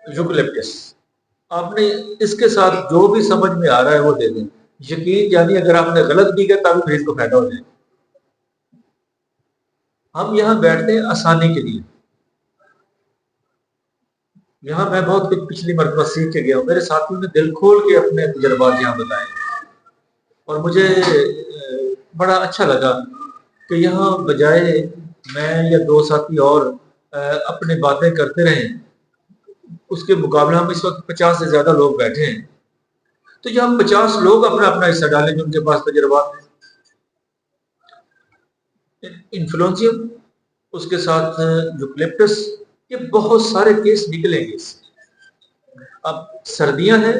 Eucalyptus. आपने इसके साथ जो भी समझ में आ रहा है वो दे दें। यकीन यानी अगर आपने गलत भी किया तभी मरीज को फायदा हो जाए। हम यहाँ बैठते हैं आसानी के लिए। यहाँ मैं बहुत कुछ पिछली मरतबा सीख के गया हूँ। मेरे साथियों ने दिल खोल के अपने तजर्बात यहाँ बताए और मुझे बड़ा अच्छा लगा कि यहाँ बजाय मैं या दो साथी और अपने बातें करते रहें, उसके मुकाबला हम इस वक्त 50 से ज्यादा लोग बैठे हैं, तो यहाँ 50 लोग अपना अपना हिस्सा डालें जो उनके पास तजर्बात है। इन्फ्लुएंजियम, उसके साथ यूकलिप्टस, ये बहुत सारे केस निकलेंगे इससे। अब सर्दियां हैं,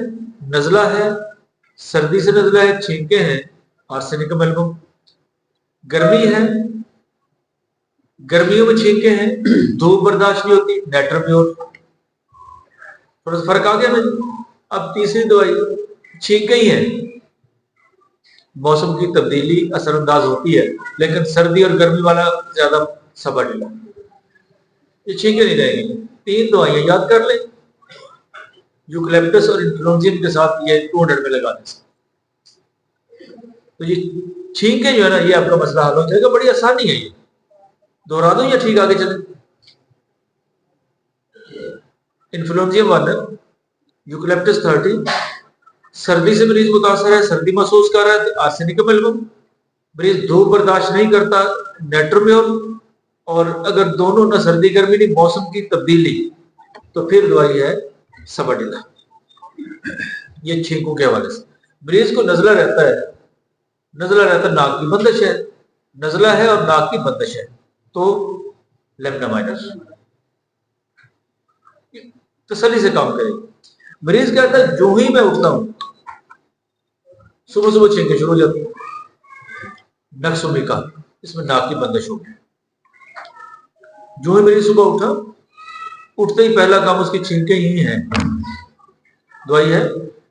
नजला है, सर्दी से नजला है, छींके हैं, आर्सेनिकम एल्बम। गर्मी है, गर्मियों में छींके हैं, धूप बर्दाश्त नहीं होती, नेट्रोम्योर। थोड़ा सा फर्क आ गया ना। अब तीसरी दवाई छींके ही है। मौसम की तब्दीली असरअंदाज होती है, लेकिन सर्दी और गर्मी वाला ज्यादा सबक है, ये छींके नहीं रहेगी। 3 दवाइयां याद कर लें, यूकलिप्टस और इन्फ्लुएंजियम के साथ ये 200 में लगाने से, तो ये छींके जो है ना, ये आपका मसला हल हो जाएगा। बड़ी आसानी है ये, दोहरा दो या ठीक आगे चले। इन्फ्लुएंजियम 1, यूकलिप्टस 30। सर्दी से मरीज मुतासर है, सर्दी महसूस कर रहा है, आर्सेनिकम एल्बम। मरीज धूप बर्दाश्त नहीं करता, नेट्रोम्योर। और अगर दोनों ना सर्दी गर्मी नहीं, मौसम की तब्दीली, तो फिर दवाई है सबडिला। ये छींकों के हवाले से। मरीज को नजला रहता है, नजला रहता है, नाक की बंदिश है, नजला है और नाक की बंदिश है, तो लेमना माइनस तसल्ली से काम करेगी। मरीज कहता है जो ही मैं उठता हूं सुबह सुबह छींके शुरू हो जाती है, नक्सोमी का, इसमें नाक की बंदिश होगी। जो ही मरीज सुबह उठा, उठते ही पहला काम उसकी छींके ही है। दवाई है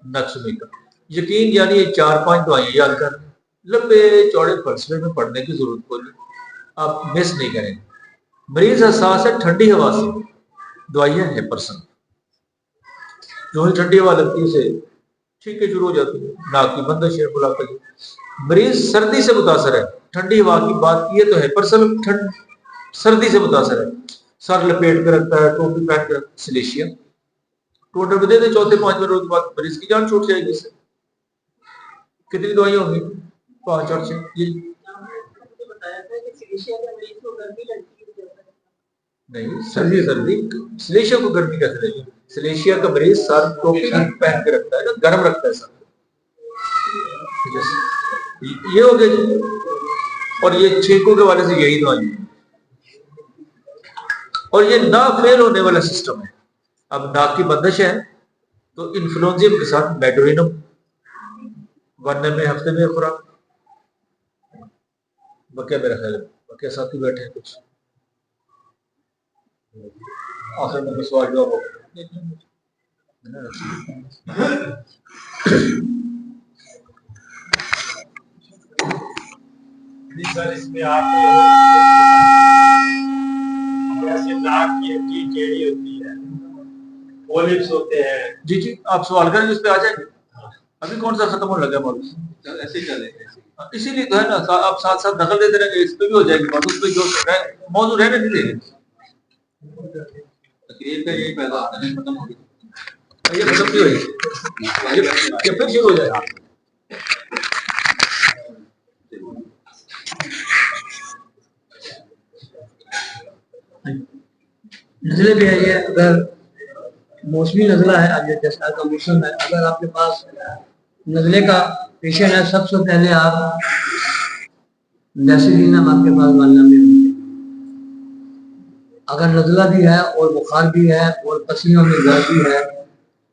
नक्सोमी का। यकीन यानी ये 4-5 दवाइयां याद कर, लंबे चौड़े फलसफे में पढ़ने की जरूरत कोई नहीं, आप मिस नहीं करेंगे। मरीज हसास है ठंडी हवा से, दवाई है हेपरसन। जो ही ठंडी हवा लगती है उसे छींके शुरू हो जाती है, नाक की बंदिश है, बुलाता है। मरीज सर्दी से मुतासर है, ठंडी हवा की बात की है तो हेपरसन ठंड सर्दी से मुतासर है, सर लपेट कर रखता है, टोपी पहन कर, सिलेशिया। टोटल दे दे, चौथे 5वें रोज के बाद मरीज की जान छूट जाएगी इससे। कितनी दवाइयां होंगी? 5 और 6। ये नहीं, सर्दी सर्दी सिलेशिया को गर्मी कैसे लगेगी? सिलेशिया का मरीज सर टोपी पहन के रखता है ना, गर्म रखता है सर। ये हो गया जी। और ये छींकों के वाले से यही दवाई है, और ये ना फेल होने वाला सिस्टम है। अब नाक की बंदिश है तो इन्फ्लुएंजियम के साथ मेटोरिनम 1 में हफ्ते में खुराक। बकिया मेरा ख्याल है बकिया साथी बैठे हैं कुछ, आखिर में सवाल जवाब हो। सर इसमें आप जैसे नाक की हड्डी टेढ़ी होती है, पोलिप्स होते हैं। जी जी, आप सवाल करेंगे उस पर आ जाएंगे। अभी कौन सा खत्म होने लगा मौलवी? ऐसे ही चलेगा, इसीलिए तो है ना, आप साथ साथ दखल देते रहेंगे, इस पे भी हो जाएगी बात, उस पे जो मौजूद रहने नहीं देंगे। तकरीर का यही पैदा होता है, खत्म हो गया, ये खत्म नहीं होगी, ये फिर शुरू हो जाएगा। नजले भी है, ये अगर मौसमी नजला है, आज जैसा का मौसम है, अगर आपके पास नजले का पेशेंट है, सबसे पहले आप नेसिलिनम आपके पास मानना में होंगे। अगर नजला भी है और बुखार भी है और पसीनों में दर्द भी है,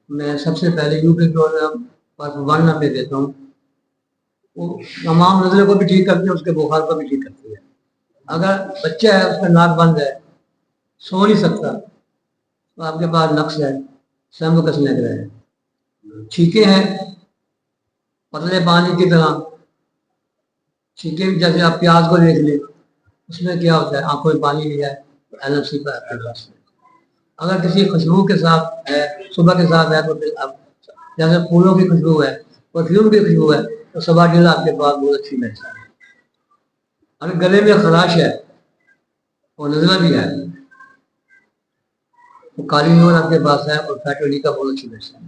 मैं सबसे पहले यूकेटोन पे देता हूँ। वो तमाम नजले को भी ठीक करती है, उसके बुखार को भी ठीक करती है। अगर बच्चा है, उसका नाक बंद है, सो नहीं सकता, तो आपके पास नक्स है, सैम कसने का है। छींके हैं पतले पानी की तरह, छींके जैसे आप प्याज को देख लें, उसमें क्या होता है, आंखों में पानी नहीं जाए तो एलर्जी का आपके पास। अगर किसी खुशबू के साथ है, सुबह के साथ है, तो फिर आप जैसे फूलों की खुशबू है, परफ्यूम की खुशबू है, तो सुबह जो है आपके पास बहुत अच्छी महसूस है। अगर गले में खराश है और नजला भी है, तो काली नून आपके पास है और फैट ऑयली का बहुत अच्छी महसूस है,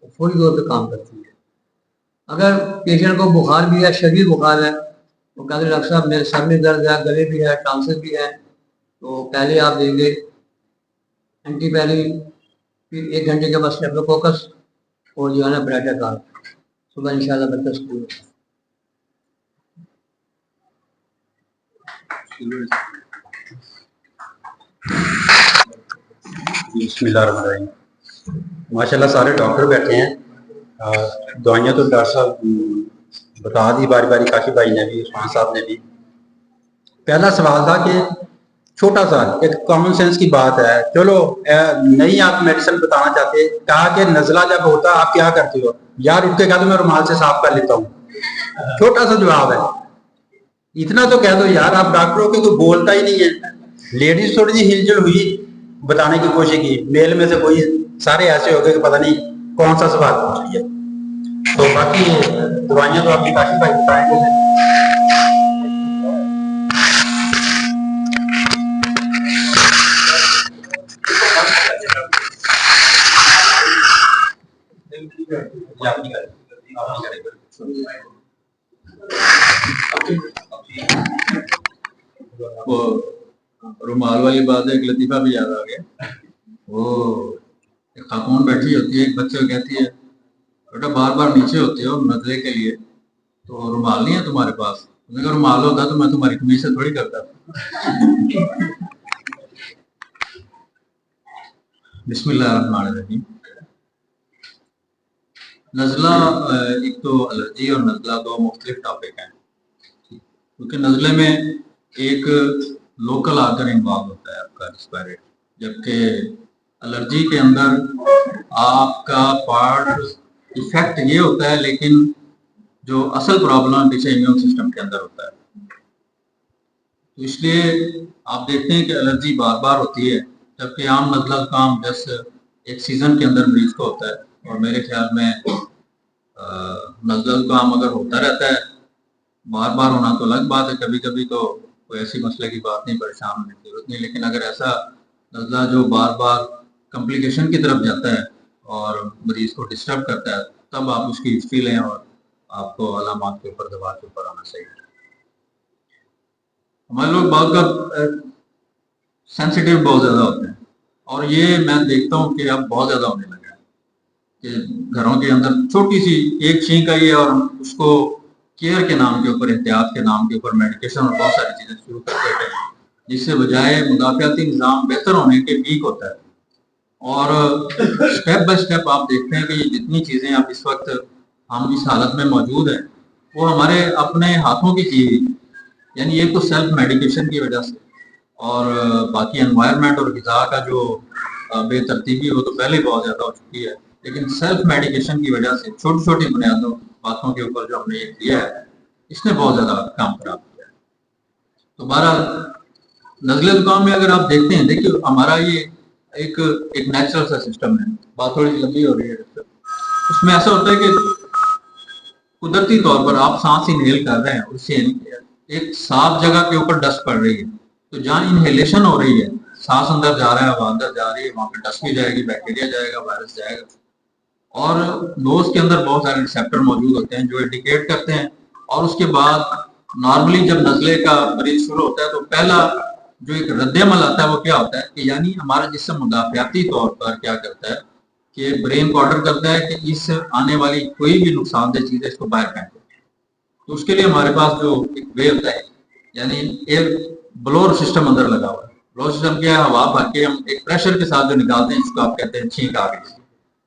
वो फौरी तौर पर काम करती है। अगर पेशेंट को बुखार भी है, शदीद बुखार है, तो कहते हैं डॉक्टर साहब मेरे सर में दर्द है, गले भी है, टांसिल भी है, तो पहले आप देंगे एंटीपैली, फिर 1 घंटे के बाद स्टेप्टोकोकस और जो है ना ब्राइटाकार्ब। सुबह इंशाल्लाह बच्चा स्कूल बिस्मिल्लाहिर्रहमानिर्रहीम। माशाल्लाह सारे डॉक्टर बैठे हैं। दवाइयाँ तो डॉक्टर साहब बता दी बारी बारी, काशी भाई ने भी, उस्मान साहब ने भी। पहला सवाल था कि छोटा सा एक कॉमन सेंस की बात है, चलो नहीं आप मेडिसिन बताना चाहते, कहा कि नजला जब होता आप क्या करते हो? यार उठ के कह दो मैं रुमाल से साफ कर लेता हूँ। छोटा सा जवाब है, इतना तो कह दो यार। आप डॉक्टरों के कोई बोलता ही नहीं है। लेडीज थोड़ी सी हिलजुल हुई, बताने की कोशिश की, मेल में से कोई सारे ऐसे हो गए कि पता नहीं कौन सा सवाल पूछ रही है। तो बाकी दवाइयाँ तो आपकी काशी भाई बताएंगे। वो रुमाल वाली बात है, एक लतीफा भी याद आ गया। वो एक खातून बैठी होती है, एक बच्चे को कहती है बेटा बार बार नीचे होते हो नजरे के लिए, तो रुमाल नहीं है तुम्हारे पास? उसने कहा रुमाल होता तो मैं तुम्हारी कमीज से थोड़ी करता। बिस्मिल्लाहिर्रहमानिर्रहीम। नज़ला, एक तो एलर्जी और नज़ला दो मुख्तलिफ टॉपिक हैं, क्योंकि नज़ले में एक लोकल आर्गन इन्वॉल्व होता है आपका रेस्पिरेटरी, जबकि एलर्जी के अंदर आपका पार्ट इफेक्ट ये होता है, लेकिन जो असल प्रॉब्लम पीछे इम्यून सिस्टम के अंदर होता है। तो इसलिए आप देखते हैं कि एलर्जी बार बार होती है, जबकि आम नज़ला काम जैसे एक सीजन के अंदर मरीज को होता है। और मेरे ख्याल में नज़ला काम अगर होता रहता है, बार बार होना तो अलग बात है, कभी कभी तो कोई ऐसी मसले की बात नहीं, परेशान होने की जरूरत नहीं। लेकिन अगर ऐसा नज़ला जो बार बार कॉम्प्लिकेशन की तरफ जाता है और मरीज को डिस्टर्ब करता है, तब आप उसकी हिस्ट्री लें और आपको अलामात के ऊपर, दवा के ऊपर आना चाहिए। हमारे लोग बहुत सेंसिटिव बहुत ज़्यादा होते हैं, और ये मैं देखता हूँ कि अब बहुत ज़्यादा होने लगा है कि घरों के अंदर छोटी सी एक छींक आई है और उसको केयर के नाम के ऊपर, एहतियात के नाम के ऊपर मेडिकेशन और बहुत सारी चीज़ें शुरू कर देते हैं, जिससे बजाय मुदाफ़ियाती निज़ाम बेहतर होने के वीक होता है। और स्टेप बाय स्टेप आप देखते हैं कि ये जितनी चीज़ें अब इस वक्त हम इस हालत में मौजूद हैं, वो हमारे अपने हाथों की चीज़ है। यानी एक तो सेल्फ मेडिकेशन की वजह से, और बाकी एनवायरनमेंट और ग़िज़ा का जो बेतरतीबी वो तो पहले ही बहुत ज़्यादा हो चुकी है, लेकिन सेल्फ मेडिकेशन की वजह से छोटी छोटी बुनियादों बातों के ऊपर जो हमने ये किया है, इसने बहुत ज़्यादा काम खराब किया है। तो बहरहाल नज़ले ज़ुकाम में अगर आप देखते हैं, देखिए हमारा ये एक नेचुरल सा सिस्टम है। बात थोड़ी सी लंबी हो रही है, उसमें ऐसा होता है कि कुदरती तौर पर आप सांस इनहेल कर रहे हैं, उससे एक साफ जगह के ऊपर डस्ट पड़ रही है, तो जहाँ इनहेलेशन हो रही है, सांस अंदर जा रहा है, हवा अंदर जा रही है, वहाँ पे डस्ट भी जाएगी, बैक्टीरिया जाएगा, वायरस जाएगा। और नोज के अंदर बहुत सारे रिसेप्टर मौजूद होते हैं जो इंडिकेट करते हैं। और उसके बाद नॉर्मली जब नज़ले का मरीज शुरू होता है, तो पहला जो एक रद्द-ए-अमल आता है वो क्या होता है कि यानी हमारा जिस्म मुदाफ़ियाती तौर पर क्या करता है कि ब्रेन को ऑर्डर करता है कि इस आने वाली कोई भी नुकसानदेह चीज़ है इसको बाहर फेंको। तो उसके लिए हमारे पास जो एक वे होता है, यानी एक ब्लोअर सिस्टम अंदर लगा हुआ है। ब्लोअर सिस्टम क्या है? हवा भर के हम एक प्रेशर के साथ जो निकालते हैं, जिसको आप कहते हैं छींक आ गई।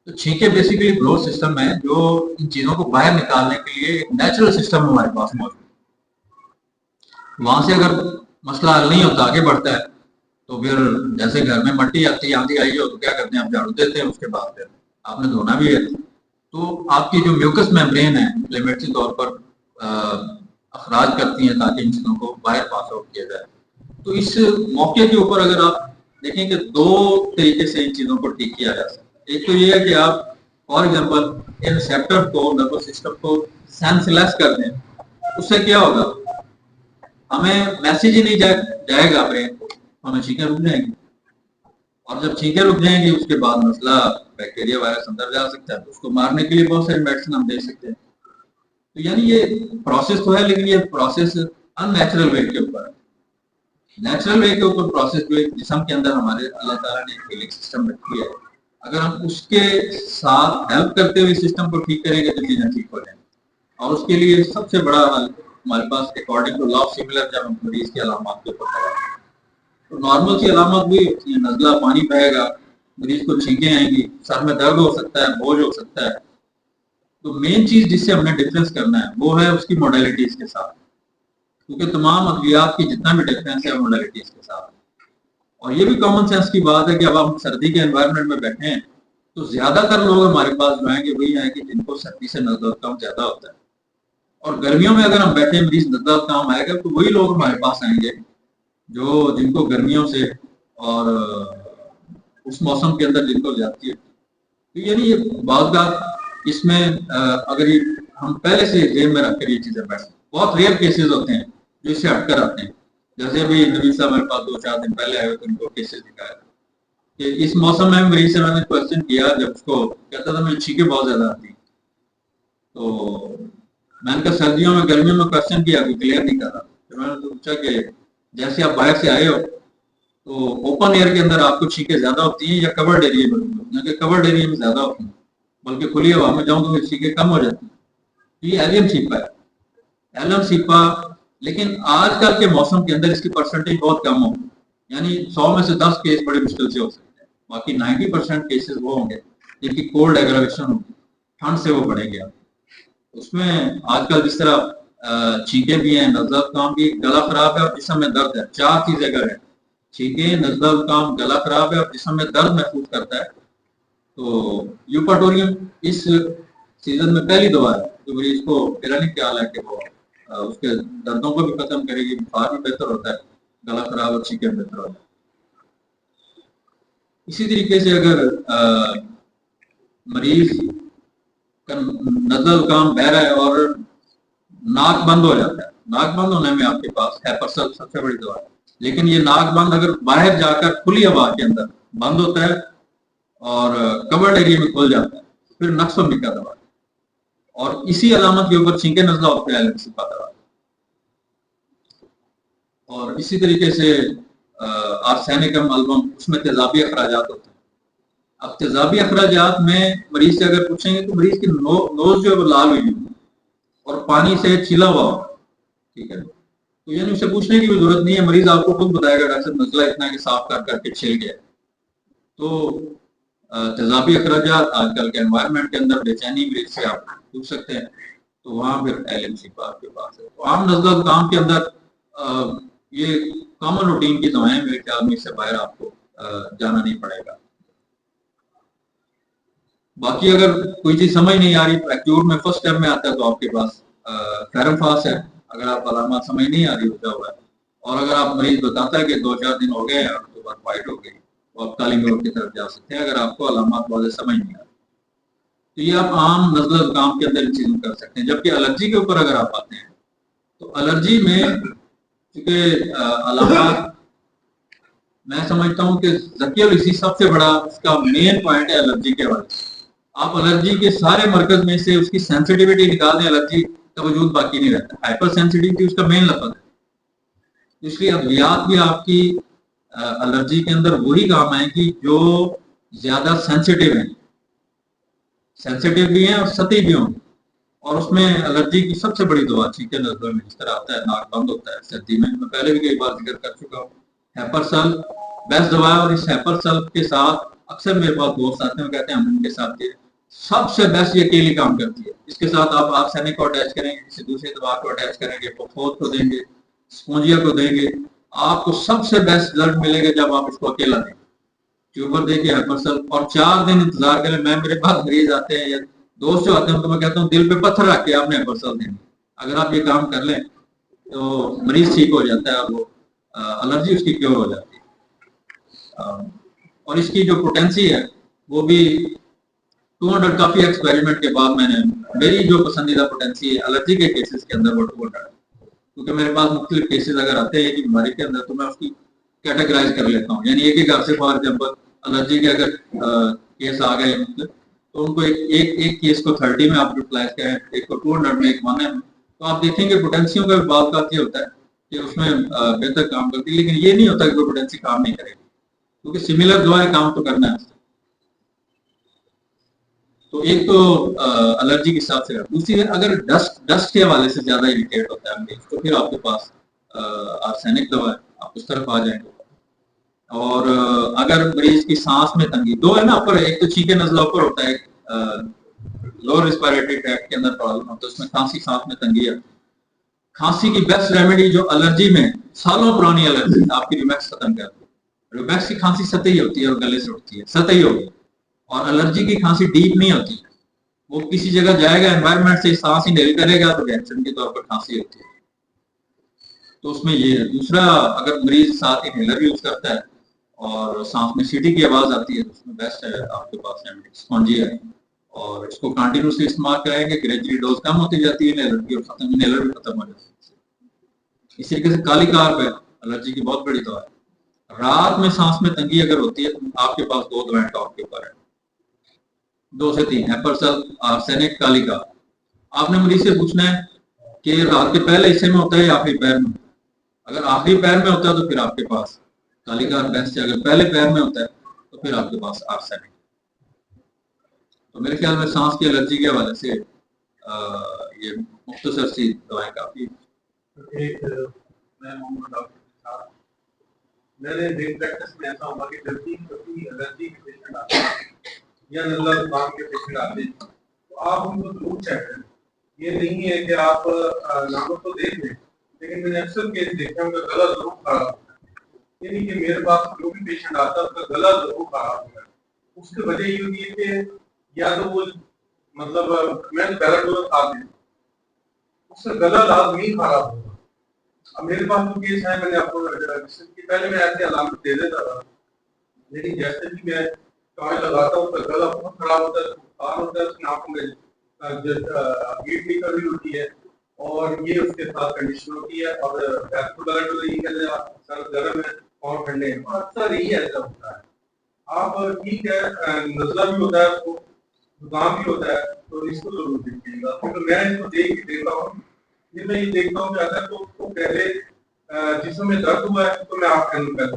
तो छींके बेसिकली ब्लोअर सिस्टम है जो इन चीज़ों को बाहर निकालने के लिए एक नेचुरल सिस्टम हमारे पास मौजूद है। वहाँ से अगर मसला हल नहीं होता, आगे बढ़ता है, तो फिर जैसे घर में मट्टी आती आंधी आई हो तो क्या करते हैं, आप झाड़ू देते हैं, उसके बाद फिर आपने धोना भी है, तो आपकी जो म्यूकस मेम्ब्रेन है इन्फ्लेमेटरी तौर पर अखराज करती हैं ताकि इन चीज़ों को बाहर पास आउट किया जाए। तो इस मौके के ऊपर अगर आप देखें कि दो तरीके से इन चीजों को ठीक किया जा सकता है। एक तो ये है कि आप फॉर एग्जांपल इन रिसेप्टर को, नर्वस सिस्टम को सेंसलेस कर दें, उससे क्या होगा, हमें मैसेज ही नहीं जाएगा ब्रेन को, हमें छींकें रुक जाएंगी, और जब छींकें रुक जाएंगी उसके बाद मसला बैक्टीरिया वायरस अंदर जा सकता है, तो उसको मारने के लिए बहुत सारी मेडिसिन हम दे सकते हैं। तो यानी ये प्रोसेस तो है, लेकिन ये प्रोसेस अननेचुरल वे के ऊपर है। नेचुरल वे के ऊपर प्रोसेस जो एक जिस्म के अंदर हमारे अल्लाह ताला ने एक हीलिंग सिस्टम रखी है, अगर हम उसके साथ हेल्प करते हुए सिस्टम को ठीक करेंगे तो चीजें ठीक हो जाएंगी। और उसके लिए सबसे बड़ा हल हमारे पास according to law of similar, जब हम मरीज की अलामत के ऊपर लगाते हैं तो नॉर्मल सी अलामत भी होती है, नजला, पानी बहेगा, मरीज को छींकें आएंगी, सर में दर्द हो सकता है, बोझ हो सकता है। तो मेन चीज जिससे हमने डिफरेंस करना है वो है उसकी मोडेलिटीज के साथ, क्योंकि तमाम अद्वियात की जितना भी डिफरेंस है मोडेलिटीज के साथ। और ये भी कॉमन सेंस की बात है कि अब हम सर्दी के एनवायरनमेंट में बैठे हैं तो ज्यादातर लोग हमारे पास जो आएंगे वही आएंगे जिनको सर्दी से नजला काम ज्यादा होता है, और गर्मियों में अगर हम बैठे मरीज नजला काम आएगा तो वही लोग हमारे पास आएंगे जो जिनको गर्मियों से और उस मौसम के अंदर जिनको जाती है। तो यानी ये बात इसमें अगर ये हम पहले से जेब में रखकर ये चीजें बैठे, बहुत रेयर केसेस होते हैं जो इससे हटकर आते हैं। जैसे अभी नबी साहब मेरे पास 2-4 दिन पहले आए तो उनको केसेस दिखाया कि इस मौसम में मरीज से मैंने क्वेश्चन किया, जब उसको कहता था मुझे छींकें बहुत ज्यादा आती, तो मैंने कहा सर्दियों में गर्मियों में क्वेश्चन किया, कोई क्लियर नहीं कर रहा। फिर मैंने तो पूछा कि जैसे आप बाहर से आए हो तो ओपन एयर के अंदर आपको छींकें ज्यादा होती हैं या कवर्ड एरिया में? कवर्ड एरिया में ज्यादा होती हैं, बल्कि खुली हवा में जाऊं तो छींकें कम हो जाती हैं। ये एलियन सीपा है, एलियन सीपा। लेकिन आजकल के मौसम के अंदर इसकी परसेंटेज बहुत कम होगी, यानी 100 में से 10 केस बड़े मुश्किल से हो सकते हैं, बाकी 90% केसेस वो होंगे जिनकी कोल्ड एग्रावेशन होगी, ठंड से वो बढ़ेंगे। उसमें आजकल जिस तरह छींके भी हैं, नज़ला काम भी, गला खराब है और जिस्म में दर्द है, 4 चीजें अगर है, छींके, नज़ला काम, गला खराब है और जिस्म में दर्द महसूस करता है, तो यूपाटोरियम इस सीजन में पहली दवा है जो मरीज को मेरा नहीं ख्याल है कि वो उसके दर्दों को भी खत्म करेगी, बुखार भी बेहतर होता है, गला खराब और छींके बेहतर होता है। इसी तरीके से अगर मरीज का नज़ल काम बह रहा है और नाक बंद हो जाता है, नाक बंद होने में आपके पास हेपरसल सबसे बड़ी दवा है, लेकिन ये नाक बंद अगर बाहर जाकर खुली हवा के अंदर बंद होता है और कवर्ड एरिया में खुल जाता है, फिर नक्सोमी का दवा। और इसी अलामत के ऊपर छींके नज़ला होते हैं का दवा। और इसी तरीके से आर्सेनिकम अल्बम, उसमें तेजाबी अखराजात होते हैं। अब तेजाबी अखराजात में मरीज से अगर पूछेंगे तो मरीज की नोज जो है वो लाल हुई और पानी से छिला हुआ, ठीक है, तो यानी उसे पूछने की भी जरूरत नहीं है, मरीज आपको खुद बताएगा डॉक्टर नज़ला इतना कि साफ कर करके छिल गया। तो तेजाबी अखराजात आजकल के एनवायरनमेंट के अंदर बेचैनी मरीज से आप पूछ सकते हैं, तो वहां फिर एलएमसी आपके पास है। तो आम नज़ला काम के अंदर ये कॉमन रूटीन की दवाएं, मेरे ख्याल में इससे बाहर आपको जाना नहीं पड़ेगा। बाकी अगर कोई चीज समझ नहीं आ रही, एक्यूट में फर्स्ट स्टेप में आता है तो आपके पास फेरमफास है, अगर आप अलामत समझ नहीं आ रही होता हुआ है, और अगर आप मरीज बताता है कि 2-4 दिन हो गए और तो बाद फाइट हो गई, तो आप तालीम की तरफ जा सकते हैं अगर आपको अलामत वाले समझ नहीं आ रही। तो ये आप आम नज़ला जुकाम के अंदर चीजें कर सकते हैं। जबकि एलर्जी के ऊपर अगर आप आते हैं तो एलर्जी में क्योंकि अलामत मैं समझता हूँ कि ज़कियुल इसी सबसे बड़ा उसका मेन पॉइंट है एलर्जी के हवाले से। आप एलर्जी के सारे मरकज में से उसकी सेंसिटिविटी निकाल दें, एलर्जी का वजूद बाकी नहीं रहता। हाइपर सेंसिटिविटी उसका मेन लफ्ज़ है, इसलिए अद्वियात भी आपकी एलर्जी के अंदर वही काम आएगी जो ज्यादा सेंसिटिव है, सेंसिटिव भी हैं और सती भी होंगे। और उसमें एलर्जी की सबसे बड़ी दवा छींके नज़ला में जिस तरह आता है, नाक बंद होता है सर्दी में, मैं पहले भी कई बार जिक्र कर चुका हूँ। हेपरसल बेस्ट दवा है, और इस हेपरसल के साथ अक्सर मेरे पास दोस्त आते हैं, कहते हैं हम इनके साथ ये सबसे बेस्ट ये अकेली काम करती है। इसके साथ आप आर्सेनिक को अटैच करेंगे, किसी दूसरी दवा को अटैच करेंगे, पोफोस को देंगे, स्पोंजिया को देंगे, आपको सबसे बेस्ट रिजल्ट मिलेगा जब आप इसको अकेला दें। ट्यूबर देके हेपरसल, और 4 दिन इंतजार करें। मैं मेरे पास मरीज आते हैं या दोस्त जो आते हैं तो मैं कहता हूँ दिल पे पत्थर रख के आपने हेपरसल देनी। अगर आप ये काम कर लें तो मरीज ठीक हो जाता है और वो एलर्जी उसकी क्योर हो जाती है। और इसकी जो पोटेंसी है वो भी 200 काफी एक्सपेरिमेंट के बाद मैंने मेरी जो पसंदीदा पोटेंसी है एलर्जी के केसेस के अंदर वो 200 है, क्योंकि मेरे पास मुख्तलिफ केसेस अगर आते हैं कि बीमारी के अंदर तो मैं उसकी कैटेगराइज कर लेता हूँ। यानी एक एक आपसे फॉर एग्जाम्पल एलर्जी के अगर केस आ गए मतलब तो उनको एक केस को 30 में आप यूटिलाइज करें, एक को 200 में, एक 1 में, तो आप देखेंगे पोटेंसियों का बात का ये होता है कि उसमें बेहतर काम करती है, लेकिन ये नहीं होता कि वो पोटेंसी काम नहीं करेगी, क्योंकि सिमिलर दवाएं काम तो करना है। तो एक तो एलर्जी के हिसाब से, दूसरी अगर डस्ट के हवाले से ज्यादा इरिटेट होता है तो फिर आपके पास आर्सेनिक दवा है, आप उस तरफ आ जाएंगे। और अगर मरीज की सांस में तंगी, दो है ना ऊपर, एक तो छींके नजला ऊपर होता है, लोअर रिस्पिरेटरी ट्रैक्ट के अंदर प्रॉब्लम होता है, उसमें खांसी, सांस में तंगी है। खांसी की बेस्ट रेमेडी जो एलर्जी में सालों पुरानी एलर्जी आपकी रिमैक्स खत्म करती है। रिमैक्स की खांसी सतही होती है और गले से उठती है, सतही होगी, और एलर्जी की खांसी डीप नहीं होती है, वो किसी जगह जाएगा, एनवायरनमेंट से सांस इनहेल करेगा तो रिएक्शन के तौर पर खांसी होती है। तो उसमें ये है। दूसरा, अगर मरीज साथ इनहेलर यूज करता है और सांस में सीटी की आवाज आती है तो उसमें बेस्ट है आपके पास स्पॉन्जी है, और इसको कंटिन्यूसली इस्तेमाल करेंगे, ग्रेजुअली डोज कम होती जाती है इनहेलर की और खत्म, इनहेलर भी खत्म हो जाती है। इसी तरीके से काली कार्प है एलर्जी की बहुत बड़ी दवा है। रात में सांस में तंगी अगर होती है तो आपके पास 2 दवाएं टॉप के ऊपर है, 2 से 3, एपरसल, आर्सेनिक, काली कार्प। आपने मरीज से पूछना है कि रात के पहले हिस्से में होता है या आखिरी पैर में। अगर आखिरी पैर में होता है तो फिर आपके पास काली कार्प बेस्ट है, अगर पहले पैर में होता है तो फिर आपके पास आर्सेनिक। तो मेरे ख्याल में सांस की एलर्जी के हवाले से ये मुख्तसर सी दवाएं काफी। एक मैं मोहम्मद डॉक्टर के साथ मैंने दिन प्रैक्टिस में ऐसा हुआ कि जल्दी कभी एलर्जी के पेशेंट आते हैं या नजला जुकाम के पेशेंट आते हैं तो आप उनको जरूर चेक करें। ये नहीं है कि आप नामों तो देख लें, लेकिन मैंने अक्सर केस देखा उनका गला जरूर खराब होता है। यानी कि मेरे पास जो भी पेशेंट आता है उसका गला जरूर खराब होता है। उसकी वजह ये होती है कि या तो वो मतलब मैं पैराडोल खा लें, उससे गला लाजमी खराब होगा। अब मेरे पास तो केस है, मैंने आपको कि पहले मैं ऐसे अलामत दे देता था, लेकिन जैसे भी मैं टॉय लगाता हूँ उसका गला बहुत खराब होता है, बुखार होता है, उसकी आंखों में हीट निकल रही होती है और ये उसके साथ कंडीशन होती है। और सर गर्म है और ठंडे हैं, अक्सर ही ऐसा होता है। आप ठीक है, नजला भी होता है, उसको जुकाम भी होता है, तो इसको जरूर देखिएगा। तो मैं इसको देख के देखता हूँ, मैं ये देखता हूँ कि अगर तो पहले जिसमें में दर्द हुआ है तो मैं आपके अंदर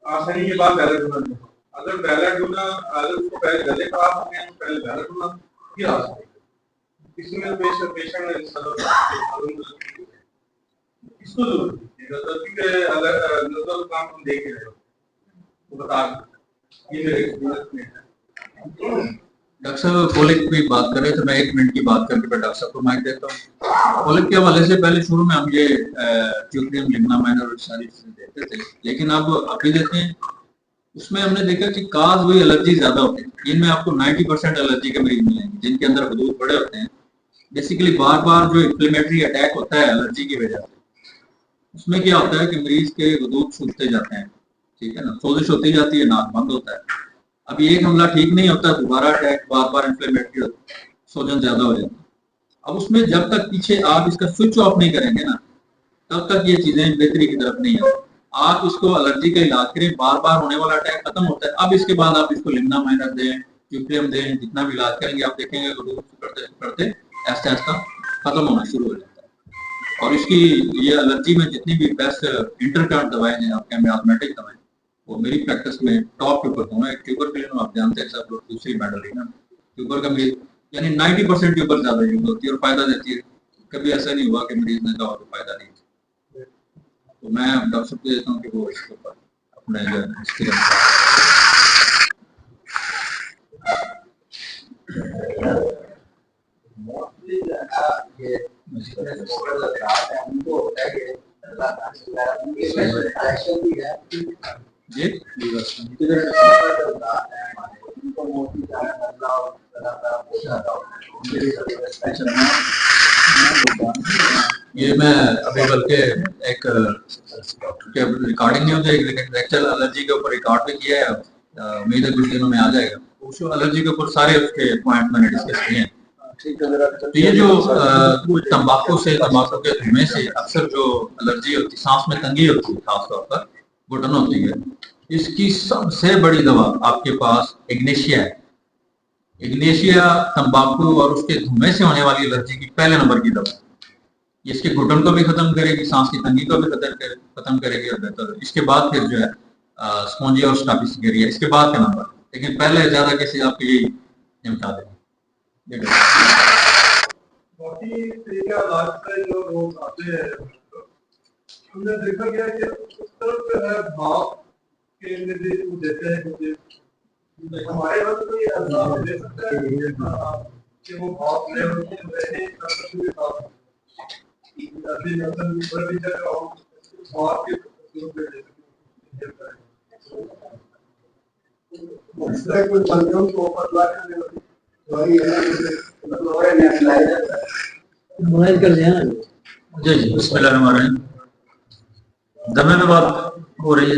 आसानी के बाद बैलेट होना दूंगा। अगर बैलेट होना, अगर उसको पहले गले खराब हो गया तो पहले बैलेट होना फिर आ सकता। इसमें पेशेंट इसको जरूर देखिएगा, अगर नजर काम हम देख रहे हो तो बता, ये मेरे एक्सपीरियंस में है। डॉक्टर साहब कोलिक की बात करें तो मैं 1 मिनट की बात करके डॉक्टर साहब को माइक देता हूँ। कोलिक के हवाले से पहले शुरू में हम ये ट्यूक्रियम, लिग्नामाइन और सारी चीजें देते थे, लेकिन अब अभी देते हैं उसमें हमने देखा कि काज वही एलर्जी ज्यादा होती है। इनमें आपको 90% एलर्जी के मरीज मिलेंगे जिनके अंदर हदूद बड़े होते हैं। बेसिकली बार बार जो इन्फ्लेमेटरी अटैक होता है एलर्जी की वजह से, उसमें क्या होता है कि मरीज के हदूद सूखते जाते हैं, ठीक है ना, सोजिश होती जाती है, नाक बंद होता है। अब एक हमला ठीक नहीं होता, दोबारा अटैक, बार बार इन्फ्लेमेटरी होता है, सोजन ज्यादा हो जाता है। अब उसमें जब तक पीछे आप इसका स्विच ऑफ नहीं करेंगे ना, तब तक ये चीजें बेहतरी की तरफ नहीं आती। आप इसको एलर्जी का इलाज करें, बार बार होने वाला अटैक खत्म होता है, अब इसके बाद आप इसको लिग्नामाइन दें, ट्यूक्रियम दें, जितना भी इलाज करेंगे आप देखेंगे करते ऐसा ऐसा खत्म होना शुरू हो जाता है। और इसकी ये एलर्जी में जितनी भी बेस्ट इंटरकरेंट दवाएं हैं, आपके मियाजमेटिक दवाएं, वो मेरी प्रैक्टिस में टॉप के ऊपर हूँ। ट्यूबर के लिए आप जानते हैं सब लोग, दूसरी मेडल है ना, ट्यूबर का मरीज यानी 90% ट्यूबर ज्यादा यूज होती है और फायदा देती है। कभी ऐसा नहीं हुआ कि मरीज ने कहा तो फायदा नहीं। तो मैं डॉक्टर साहब को देता हूँ कि वो इसके ऊपर अपने जो एक्सपीरियंस ये मैं अभी बल्कि एक डॉक्टर के रिकॉर्डिंग नहीं हो जाएगी, लेकिन रेक्टल एलर्जी के ऊपर रिकॉर्ड भी किया है। उम्मीद है कुछ दिनों में आ जाएगा। उसको एलर्जी के ऊपर सारे उसके पॉइंट मैंने डिस्कस किए हैं। तो ये जो तंबाकू के धुएं से अक्सर जो एलर्जी होती है, सांस में तंगी होती है, खासतौर पर घुटन होती है, इसकी सबसे बड़ी दवा आपके पास इग्नेशिया है। इग्नेशिया तंबाकू और उसके धुएं से होने वाली एलर्जी की पहले नंबर की दवा। इसके घुटन को भी खत्म करेगी, सांस की तंगी को भी खत्म करेगी, और बेहतर इसके बाद फिर जो है स्पॉन्जी और स्टाफिसिस इसके बाद का नंबर, लेकिन पहले ज्यादा केसेस आपको यही निपटा देंगे। बाकी तरीका इलाज का जो लोग आते हैं, हमने देखा गया कि उस तरफ जो है भाव के निर्देश को देते हैं, क्योंकि हमारे वक्त तो ये अल्लाह दे सकता है कि वो भाव ले रहे हैं अभी नसन पर भी जगह हो भाव के कोई बंदों को पतला करने वाली दवाई मोबाइल कर दिया ना। जी जी, बिस्मिल्लाहिर्रहमानिर्रहीम। दमे में बात हो रही है।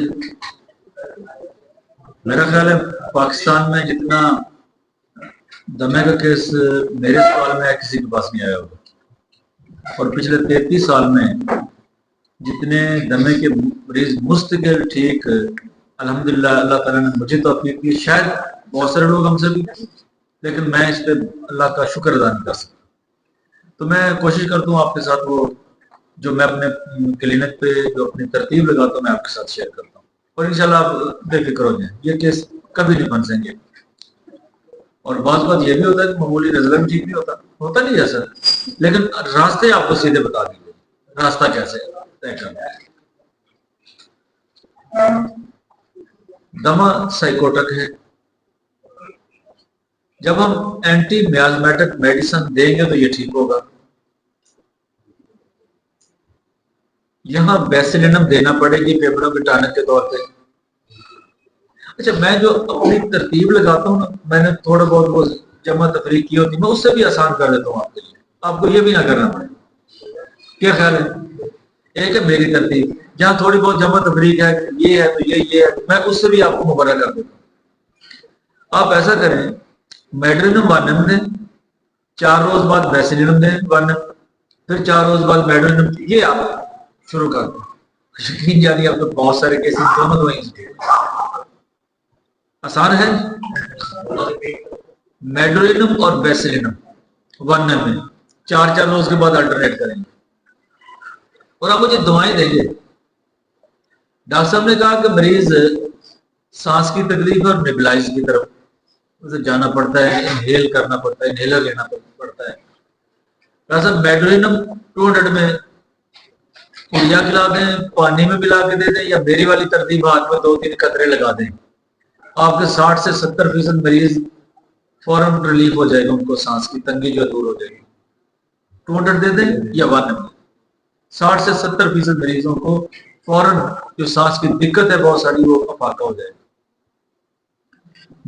मेरा ख्याल है पाकिस्तान में जितना दमे का केस मेरे सवाल में किसी के पास नहीं आया होगा, और पिछले 33 साल में जितने दमे के मरीज मुस्तकिल ठीक अल्हम्दुलिल्लाह अल्लाह ताला ने मुझे तौफीक दी, शायद बहुत सारे लोग हमसे भी, लेकिन मैं इस पे अल्लाह का शुक्र अदा नहीं कर सकता। तो मैं कोशिश करता हूँ आपके साथ वो जो मैं अपने क्लिनिक पे जो अपनी तरतीब लगाता हूँ मैं आपके साथ शेयर करता हूँ, और इंशाल्लाह आप बेफिक्र हो जाए, ये केस कभी नहीं बन सकेंगे। और बात ये भी होता है कि मामूली नजला भी ठीक नहीं होता नहीं ऐसा, लेकिन रास्ते आपको सीधे बता दीजिए, रास्ता कैसे तय करना है। दमा साइकोटिक है। जब हम एंटी मियाज़मेटिक मेडिसिन देंगे तो ये ठीक होगा। यहां बेसिलिनम देना पड़ेगी फेफड़ों के टानिक के तौर पे। अच्छा, मैं जो अपनी तरतीब लगाता हूँ ना, मैंने थोड़ा बहुत वो जमा तफरीक की होती, मैं उससे भी आसान कर देता हूँ आपके लिए, आपको ये भी ना करना पड़े। क्या ख्याल है? एक है मेरी तरतीब, जहां थोड़ी बहुत जमा तफरीक है, ये है तो ये है, मैं उससे भी आपको मुबर्रा कर देता हूँ। आप ऐसा करें, मेड्रिनम 1 ml दें, 4 रोज बाद बेसिलिनम दें 1 ml, फिर 4 रोज बाद मेड्रिनम, ये आप शुरू कर दें। यकीन जानिए आपको बहुत सारे केसेस दोनों दवाई आसान है। मेड्रिनम और बेसिलिनम 1 ml 4 रोज के बाद अल्टरनेट करेंगे, और आप मुझे दवाएं देंगे। डॉक्टर साहब ने कहा कि मरीज सांस की तकलीफ और नेबुलाइज की तरफ उसे जाना पड़ता है, इनहेल करना पड़ता है, इनहेलर लेना पड़ता है। डॉक्टर साहब मेड्रिनम 200 में पुड़िया खिला दें, पानी में मिला के दे दें, या मेरी वाली तरतीब हाथ में 2-3 कतरे लगा दें, आपके 60 से 70% मरीज फौरन रिलीफ हो जाएगा, उनको सांस की तंगी जो दूर हो जाएगी। 200 दे दें या 1 ml, 60 से 70% मरीजों को फौरन जो सांस की दिक्कत है बहुत सारी, वो अफाका हो जाएगा।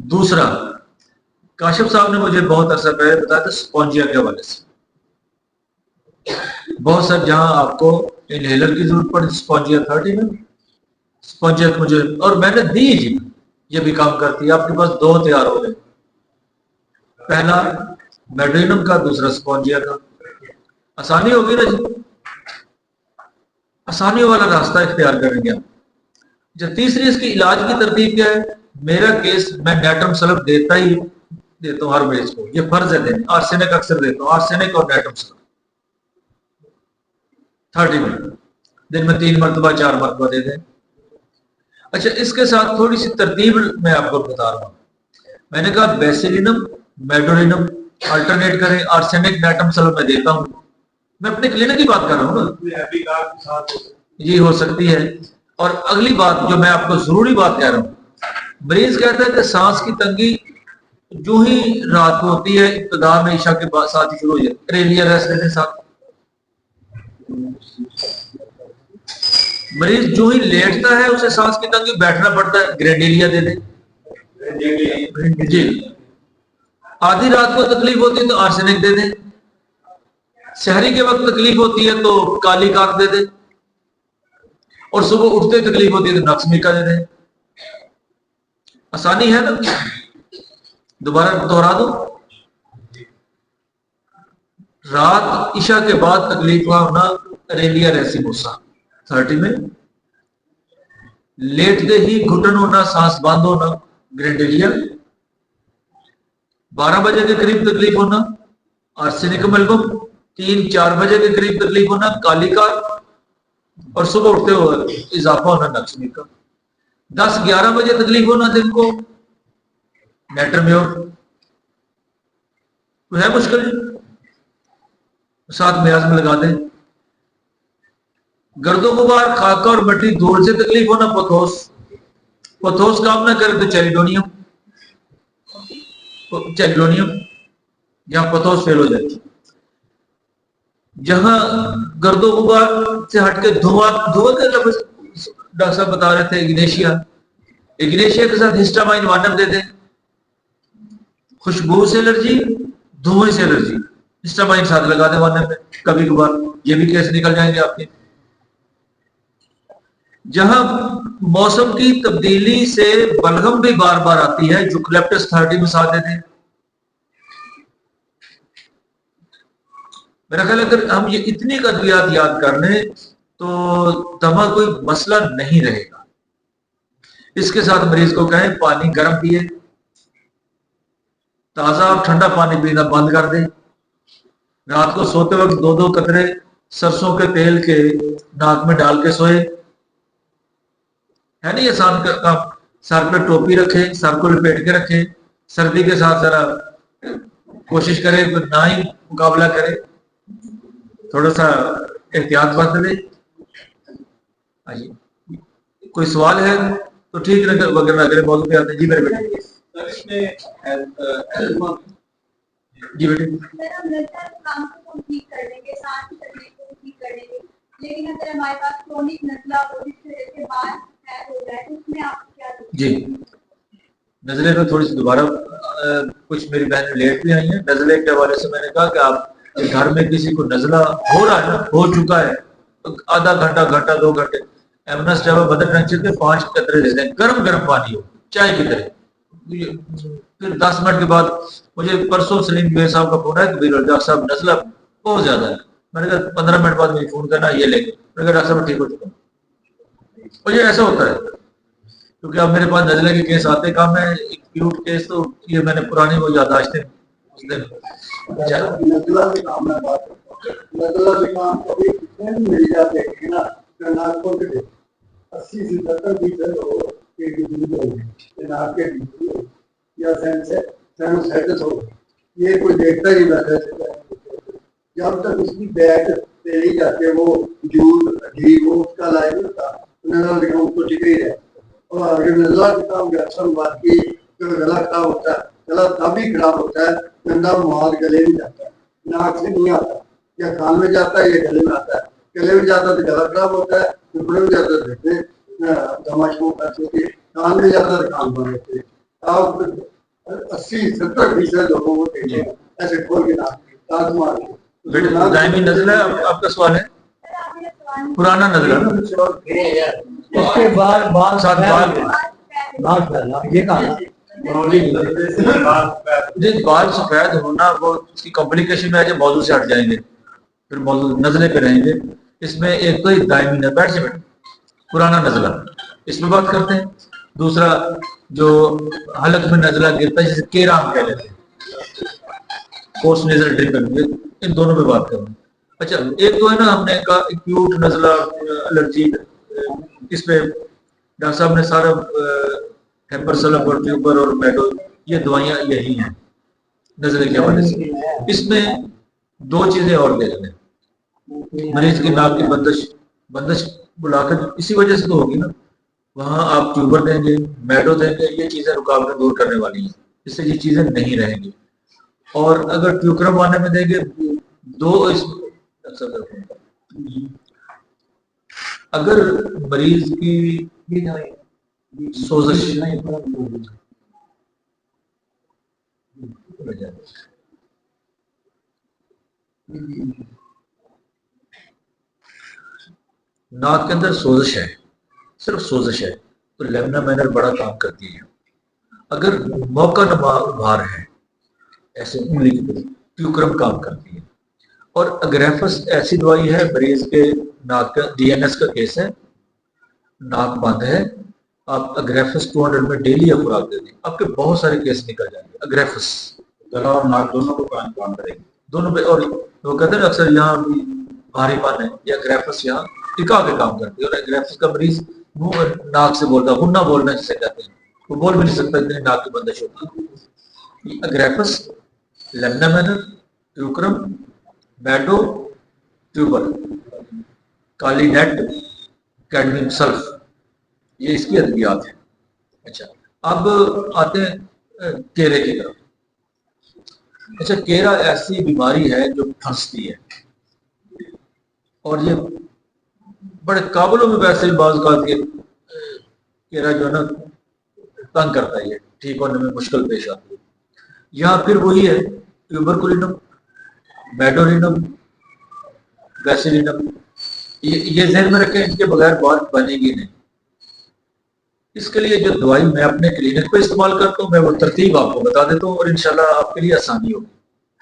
दूसरा, काशिफ साहब ने मुझे बहुत अर्सा पहले बताया था स्पॉन्जिया के हवाले से। बहुत सारे जहां आपको इनहेलर की जरूरत पड़ी, स्पॉन्जिया 30 में स्पॉन्जिया मुझे, और मैंने दी जी, ये भी काम करती है। आपके पास 2 तैयार हो गए, पहला मेड्रिनम का, दूसरा स्पॉन्जिया का। आसानी होगी ना जी, आसानी वाला रास्ता इख्तियार करेंगे आप। जब तीसरी इसकी इलाज की तरतीब क्या है? मेरा केस मैं नेट्रम सल्फ देता हूँ हर मरीज को, ये फर्ज है देने। आर्सेनिक अक्सर देता हूँ, आर्सेनिक और नेट्रम सल्फ 30 मिनट दिन में 3 मरतबा 4 मरतबा दे दें। अच्छा, इसके साथ थोड़ी सी तरतीब मैं आपको बता रहा हूँ। मैंने कहा बेसिलिनम मेड्रिनम अल्टरनेट करें, आर्सेनिक नेट्रम सल्फ मैं देता हूँ। मैं अपने क्लिनिक की बात कर रहा हूँ ना, ये हो सकती है। और अगली बात जो मैं आपको जरूरी बात कह रहा हूँ, मरीज कहता है कि सांस की तंगी जो ही रात को होती है, इब्तिदा में ईशा के बाद साथ ही शुरू हो जाती है, रेलिया रेस्ट लेने साथ। मरीज जो ही लेटता है उसे सांस की तंगी, बैठना पड़ता है, ग्रेंडेलिया दे दें जी। आधी रात को तकलीफ होती है तो आर्सेनिक दे दें। शहरी के वक्त तकलीफ होती है तो काली कार दे दें। और सुबह उठते ही तकलीफ होती है तो नक्स मीका दे दें। आसानी है ना, दोबारा दोहरा दो। रात ईशा के बाद तकलीफ का होना रेलिया रेसिमोसा 30 में, लेटते ही घुटन होना, सांस बंद होना ग्रेंडेलिया, 12 बजे के करीब तकलीफ होना आर्सेनिकम एल्बम, 3-4 बजे के करीब तकलीफ होना कालिका, और सुबह उठते हुए इजाफा होना नक्समी का। 10-11 बजे तकलीफ होना दिन को नेट्रम्योर। तो है मुश्किल, साथ म्याज में लगा दें। गर्दो गुबार, खाका और मट्टी, धूल से तकलीफ होना पथोस, पथोस काम ना करे तो चैलिडोनियम, चैलिडोनियम जहां पथोस फेल हो जाती। जहां गर्दो गुबार से हटके धुआं, धुआं का लफ्ज डॉक्टर साहब बता रहे थे इग्नेशिया, इग्नेशिया के साथ हिस्टामाइन वानर दे दें। खुशबू से एलर्जी, धुएं से एलर्जी, हिस्टामाइन साथ लगा दें वानर में कभी कभार, ये भी केस निकल जाएंगे आपके। जहां मौसम की तब्दीली से बलगम भी बार बार आती है, यूकलिप्टस 30 में साथ दे दें। मेरा ख्याल अगर हम ये इतनी अद्वियात याद कर लें तो दमा कोई मसला नहीं रहेगा। इसके साथ मरीज को कहें पानी गर्म पिए, ताजा और ठंडा पानी पीना बंद कर दें। रात को सोते वक्त 2-2 कतरे सरसों के तेल के नाक में डाल के सोए। है नहीं आसान काम। सर पे टोपी रखे, सर को लपेट के रखे, सर्दी के साथ जरा कोशिश करे तो ना ही मुकाबला करे, थोड़ा सा एहतियात बरत ले। कोई सवाल है तो ठीक है, वगैरह अगले मौजूद पे आते हैं। जी मेरे बेटे। जी बेटे। लेकिन अगर हमारे पास क्रोनिक नज़ला के बाद हो जाए तो उसमें आप क्या जी नज़ले में थोड़ी सी दोबारा कुछ मेरी बहन लेट भी आई है। नज़ले के हवाले से मैंने कहा कि आप घर में किसी को नज़ला हो रहा है ना, हो चुका है, तो आधा घंटा, घंटा 2 घंटे एमनेस टाइम मदर टेंशन के 5 कतरे दे दें, गर्म गर्म पानी हो चाय की तरह। फिर 10 मिनट के बाद मुझे परसों सलीम बेर साहब का फोन है कि डॉक्टर साहब नज़ला बहुत ज्यादा है। मैंने कहा 15 मिनट बाद मुझे फोन करना, ये लेके। मैंने कहा डॉक्टर साहब ठीक हो चुका। मुझे ऐसा होता है क्योंकि अब मेरे पास नज़ले के केस आते काम है, एक्यूट केस, तो ये मैंने पुरानी वो यादाश्तें उस दिन नज़ला के काम में बात नज़ला के काम कभी मिल जाते हैं ना, नाक को 80 से 70% हो के दूध हो नाक के दूध या सेंसेटिस हो, ये कोई देखता ही बैठा है। जब तक उसकी बैग चली जाती है वो दूध घी वो उसका लाइन होता नज़ला के काम तो ठीक ही है। और अगर नज़ला के काम की अक्सर बात की तो गला खराब होता है, गला तभी खराब होता है गंदा माल गले में जाता है, नाक से नहीं आता, या कान में जाता है या गले में आता है। गले में जाता है तो गला खराब होता है, टुकड़े में जाता है देखते कान में जाता है तो कान बंद होते हैं। आप 80-70% लोगों को देखिए ऐसे खोल के नाक मार दायमी नज़ला आपका सवाल है, पुराना नज़ला उसके बाद बाल साथ बाल ये कहा बाल सफेद होना वो उसकी कॉम्प्लिकेशन में आज मौजूद से हट जाएंगे, फिर मौजूद नज़ले पे रहेंगे। इसमें एक तो दायमी न बैठ से पुराना नज़ला इसमें बात करते हैं। दूसरा जो हलक में नज़ला गिरता है जिसे केराम कह लेते हैं, पोस्ट नेजल ड्रिप, इन दोनों पे बात करें। अच्छा एक तो है ना हमने कहा एक्यूट नज़ला एलर्जी, इस पे डॉक्टर साहब ने सारा हेपरसलम और ट्यूबर और मेडो ये दवाइयां यही हैं नज़ले के हवाले से। इसमें 2 चीजें और देख लें, मरीज की नाक की बंदिश बुलाकर इसी वजह से तो होगी ना, वहां आप ट्यूबर देंगे, मेडो देंगे, ये चीजें रुकावटें दूर करने वाली हैं, इससे ये चीजें नहीं रहेंगी। और अगर ट्यूक्रम आने में देंगे 2 अगर मरीज की सोजश नाक के अंदर सोजश है सिर्फ सोजिश है, तो लेमना मैनर बड़ा काम करती है। अगर मौका नमार है ऐसे उंगली की तरफ, ट्यूक्रम काम करती है। और अग्रेफस ऐसी दवाई है, मरीज के नाक का डीएनएस का केस है, नाक बंद है, आप अग्रेफस 200 में डेली या खुराक दे दें, आपके बहुत सारे केस निकल जाएंगे। अग्रेफस गला और नाक दोनों को काम करेगी, दोनों पे। और वो कहते हैं ना अक्सर यहाँ भी भारीपन है, या अग्रेफस यहाँ टिका के काम करती है। और अग्रेफस का मरीज मुंह और नाक से बोलता है, हुन्ना बोलना जिसे कहते हैं, वो बोल भी नहीं सकता, इतनी नाक की बंदिश होती है। अग्रेफस, लेमना मैनर, ट्यूक्रम, बैडो, ट्यूबर, काली नेट, कैडमियम सल्फ, ये इसकी अद्वियात है। अच्छा, अब आते हैं केरे की तरफ। अच्छा, केरा ऐसी बीमारी है जो फंसती है, और ये बड़े काबलों में वैसे भी बाज़ औक़ात ये केरा जो है ना तंग करता है, ये ठीक होने में मुश्किल पेश आती है। यहाँ फिर वही है, ट्यूबरकुलिनम, बैडोरिनम, बैसिलिनम, ये ज़हन में रखें, इनके बगैर बात बनेगी नहीं। इसके लिए जो दवाई मैं अपने क्लिनिक पे इस्तेमाल करता हूँ, मैं वो तरतीब आपको बता देता हूँ और इंशाल्लाह आपके लिए आसानी होगी।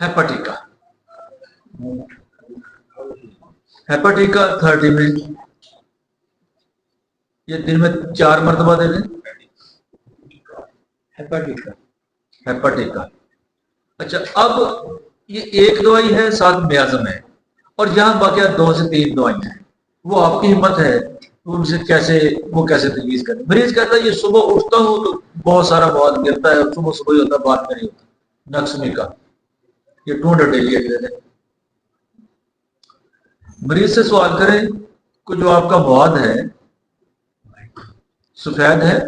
हेपाटिका, हेपाटिका 30 मिनट, ये दिन में 4 मरतबा दे दें। हेपाटिका, हेपाटिका। अच्छा, अब ये एक दवाई है, साथ म्याज़म है, और यहाँ बाकी 2 से 3 दवाइयाँ हैं। वो आपकी हिम्मत है उनसे कैसे तजवीज़ करें। मरीज कहता है ये सुबह उठता हूँ तो बहुत सारा मवाद गिरता है, सुबह सुबह ही होता है, बाद में नहीं होता। नक्समी का ये 200 डेली दे दें। मरीज से सवाल करें कि जो आपका मवाद है सफेद है,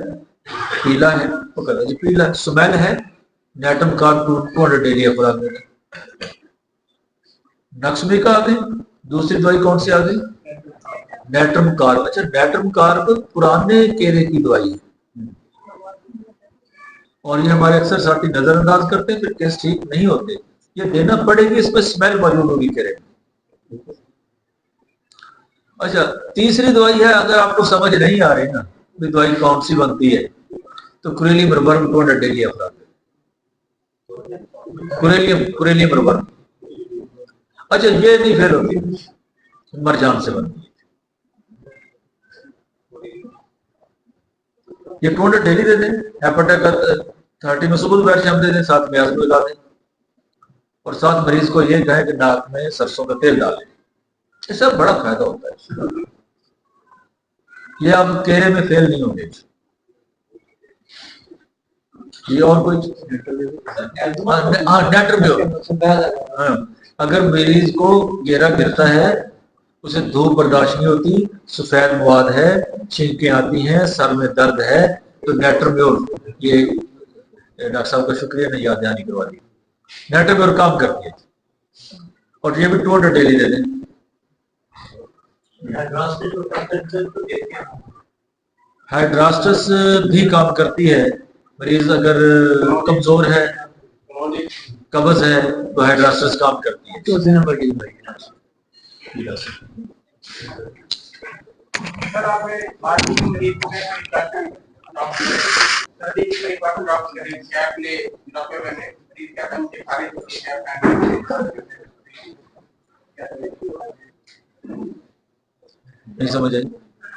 पीला है, वो कहता है जी पीला, स्मेल है, नेटम कार्ब 200 डेली खुराक दे दें। नक्समी का आ गई, दूसरी दवाई कौन सी आ गई? Natrum carb. अच्छा, नेट्रम कार्ब पुराने केरे की दवाई है, और ये हमारे अक्सर साथी नजरअंदाज करते हैं, फिर केस ठीक नहीं होते। ये देना पड़ेगी, इसमें स्मेल मौजूद होगी केरे में। अच्छा, तीसरी दवाई है, अगर आपको समझ नहीं आ रही ना भी दवाई कौन सी बनती है, तो कुरेलियम रबर्म 200 डेली अफराद, कुरेलियम रबर्म। अच्छा, ये नहीं फेल होती, मरजान से बनती है, ये 200 डेली दे दें। हेपाटिका 30 में सुबह बैठ शाम दे दें, साथ में आजम लगा दें, और साथ मरीज को ये कहें कि नाक में सरसों का तेल डालें। इससे बड़ा फायदा होता है, ये आप केरे में फेल नहीं होंगे। ये और कोई नेटर में हो, अगर मरीज को घेरा गिरता है, उसे धूप बर्दाश्त नहीं होती, सफेद मवाद है, छींकें आती हैं, सर में दर्द है, तो नेटरम्योर, ये डॉक्टर साहब का शुक्रिया ने याद दहानी करवा दी, नेटरम्योर काम करती है, और ये भी 200 डेली दे दें। हाइड्रास्टस भी काम करती है, मरीज अगर कमजोर है, कब्ज है, तो हाइड्रास्टस काम करती है। 2 नंबर की सर आपने बात की मरीज को कई बार डॉक्टर ने कैप ले, डॉक्टर ने मरीज क्या करते हैं, खाली कैप नहीं समझ आई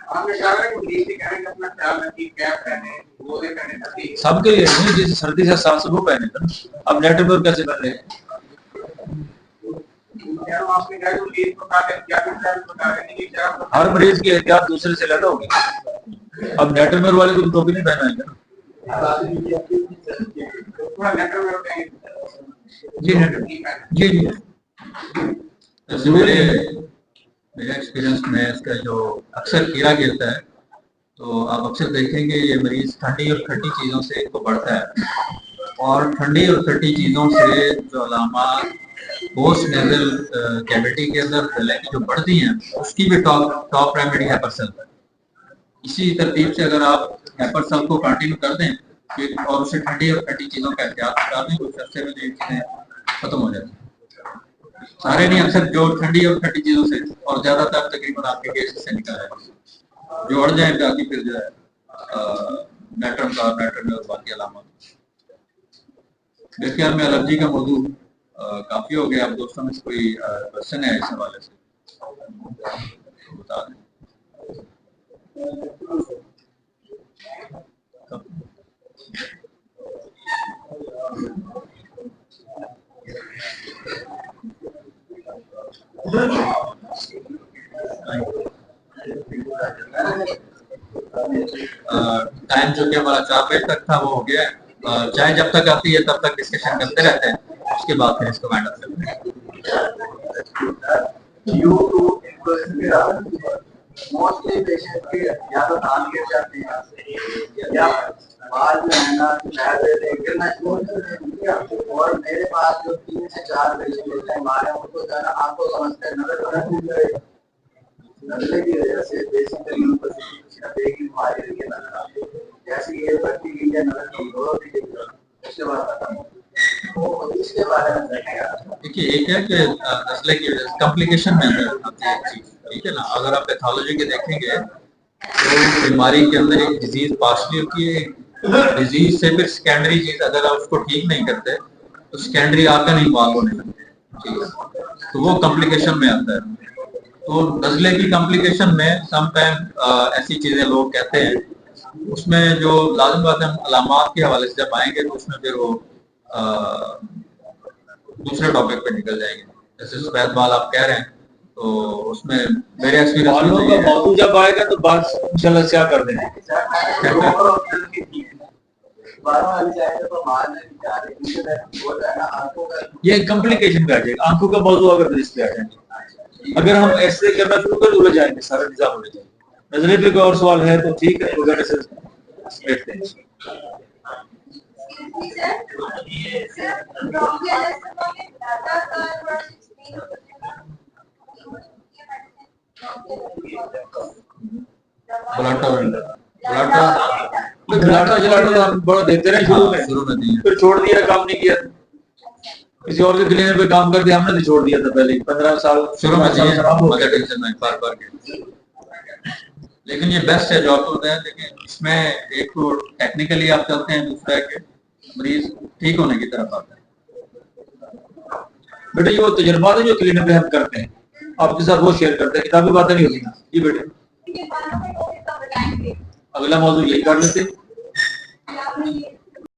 आपने कहा है कि मरीज के कहने का अपना ख्याल रखिए, कैप पहने, मोजे पहने, ताकि सबके लिए नहीं, जैसे सर्दी से साफ सुबह पहने था, अब नेटरम्योर कैसे कर रहे हैं? आपने कहा कि मरीज को क्या बता रहे हैं कि हर मरीज की एहतियात दूसरे से ज्यादा होगी। अब नेटरम्योर वाले को टोपी नहीं पहनाएंगे ना। जी जी, मेरे एक्सपीरियंस में इसका जो अक्सर कीड़ा गिरता है, तो आप अक्सर देखेंगे ये मरीज ठंडी और खट्टी चीज़ों से तो बढ़ता है, और ठंडी और खट्टी चीज़ों से जो अलामात पोस्ट नेजल कैविटी के अंदर गले की जो बढ़ती हैं, उसकी भी टॉप रेमेडी हेपरसेल्फ है। इसी तरतीब से अगर आप हेपरसेल्फ को कंटिन्यू कर दें और उसे ठंडी और खट्टी चीज़ों का एहतियात कर दें, कुछ अर्से में ये चीज़ें खत्म हो जाती हैं। सारे नहीं, अक्सर जो ठंडी और खट्टी चीज़ों से, और ज़्यादातर तकरीबन आपके केस से निकल है। जोड़ जाए ताकि फिर जो है नेट्रम और बाकी अलामत। मेरे ख्याल में एलर्जी का मौजू काफी हो गया। अब दोस्तों में कोई क्वेश्चन है इस हवाले से तो बता दें। टाइम जो कि हमारा 4 बजे तक था वो हो गया है। चाय जब तक आती है तब तक डिस्कशन करते रहते हैं, उसके बाद फिर इसको वाइंड अप करते हैं। मोस्टली पेशेंट के या तो धान गिर जाते हैं या बाद में है ना गिरना और मेरे पास जो 3 से 4 पेशेंट हैं हमारे उनको जाना आपको समझते हैं नजले की वजह से बेसिकली उनको देखी बीमारी रही है नजर जैसे ये बढ़ती गई है नजर कमजोर भी उसके बाद इसके बारे में देखिए एक है कि नस्ले की कॉम्प्लिकेशन में आती है चीज, ठीक है ना। अगर आप पैथोलॉजी के देखेंगे तो बीमारी के अंदर एक डिजीज पार्शली होती है। डिजीज से फिर सेकेंडरी चीज अगर आप उसको ठीक नहीं करते तो सेकेंडरी आपका नहीं बात होने लगती है, ठीक है। तो वो कॉम्प्लिकेशन में आता है। तो नजले की कॉम्प्लिकेशन में समटाइम ऐसी चीजें लोग कहते हैं, उसमें जो लाजिम बात है अलामात के हवाले से जब आएंगे तो उसमें फिर वो दूसरे टॉपिक पे निकल जाएंगे। जैसे सफेद बाल आप कह रहे हैं तो उसमें मेरे बालों का एक्सपीरियंस मौजू जब आएगा तो बात इंशाल्लाह क्या कर देंगे। ये कॉम्प्लिकेशन पे आ जाएगा, आंखों का मौजू अगर इस पे आ जाएंगे। अगर हम ऐसे करना शुरू कर उलझ जाएंगे, सारा निजाम उलझ जाएगा। नजरे पे कोई और सवाल है तो ठीक है, वगैरह से बैठते हैं। घलाटा जलाटा तो हम बड़ा देते रहे शुरू में दिए। फिर छोड़ दिया, काम नहीं किया। किसी और के क्लिनिक पे काम करके हमने भी छोड़ दिया था पहले 15 साल शुरू में दिए खराब हो मदर टेंशन में बार के। लेकिन ये बेस्ट है जो आपको बताया। लेकिन इसमें एक तो टेक्निकली आप चलते हैं, दूसरा है कि मरीज ठीक होने की तरफ आता है। बेटे ये वो तजुर्बा है जो क्लिनिक पे हम करते हैं, आपके साथ वो शेयर करते हैं, किताबी बातें नहीं होती ना। जी बेटे अगला मौजूद यही कर लेते।